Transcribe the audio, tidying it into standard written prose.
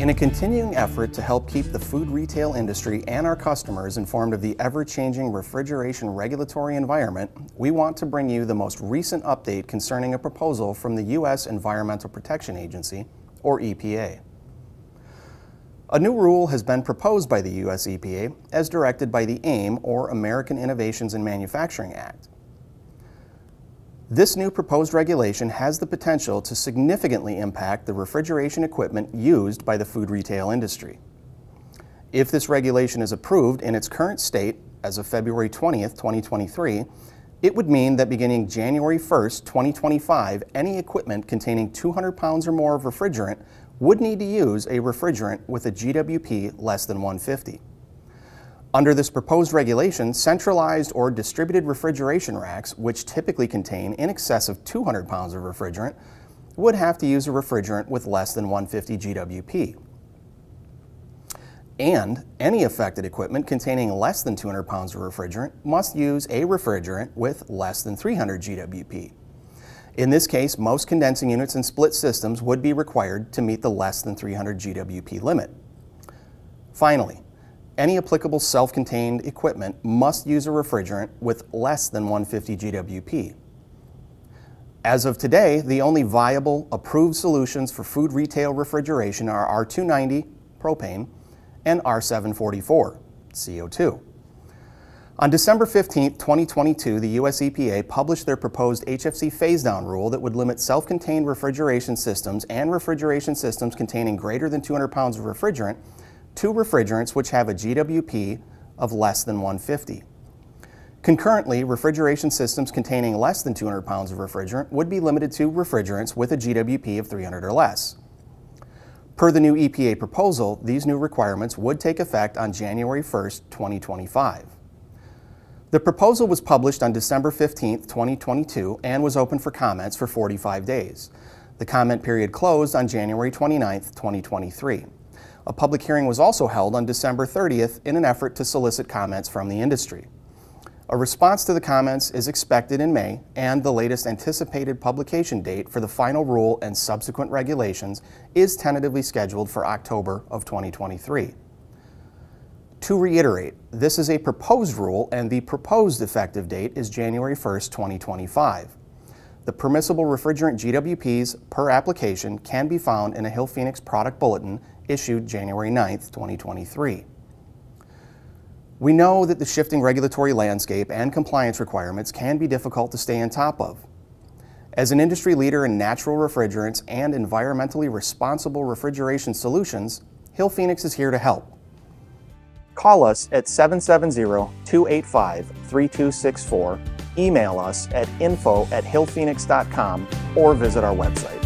In a continuing effort to help keep the food retail industry and our customers informed of the ever-changing refrigeration regulatory environment, we want to bring you the most recent update concerning a proposal from the U.S. Environmental Protection Agency, or EPA. A new rule has been proposed by the U.S. EPA as directed by the AIM, or American Innovations in Manufacturing Act. This new proposed regulation has the potential to significantly impact the refrigeration equipment used by the food retail industry. If this regulation is approved in its current state as of February 20th, 2023, it would mean that beginning January 1st, 2025, any equipment containing 200 pounds or more of refrigerant would need to use a refrigerant with a GWP less than 150. Under this proposed regulation, centralized or distributed refrigeration racks, which typically contain in excess of 200 pounds of refrigerant, would have to use a refrigerant with less than 150 GWP. And any affected equipment containing less than 200 pounds of refrigerant must use a refrigerant with less than 300 GWP. In this case, most condensing units and split systems would be required to meet the less than 300 GWP limit. Finally, any applicable self-contained equipment must use a refrigerant with less than 150 GWP. As of today, the only viable approved solutions for food retail refrigeration are R290 propane and R744 CO2. On December 15, 2022, the U.S. EPA published their proposed HFC phase-down rule that would limit self-contained refrigeration systems and refrigeration systems containing greater than 200 pounds of refrigerant to refrigerants which have a GWP of less than 150. Concurrently, refrigeration systems containing less than 200 pounds of refrigerant would be limited to refrigerants with a GWP of 300 or less. Per the new EPA proposal, these new requirements would take effect on January 1st, 2025. The proposal was published on December 15, 2022, and was open for comments for 45 days. The comment period closed on January 29, 2023. A public hearing was also held on December 30th in an effort to solicit comments from the industry. A response to the comments is expected in May, and the latest anticipated publication date for the final rule and subsequent regulations is tentatively scheduled for October of 2023. To reiterate, this is a proposed rule, and the proposed effective date is January 1st, 2025. The permissible refrigerant GWPs per application can be found in a Hill Phoenix product bulletin issued January 9th, 2023. We know that the shifting regulatory landscape and compliance requirements can be difficult to stay on top of. As an industry leader in natural refrigerants and environmentally responsible refrigeration solutions, Hill Phoenix is here to help. Call us at 770-285-3264, email us at info@hillphoenix.com, or visit our website.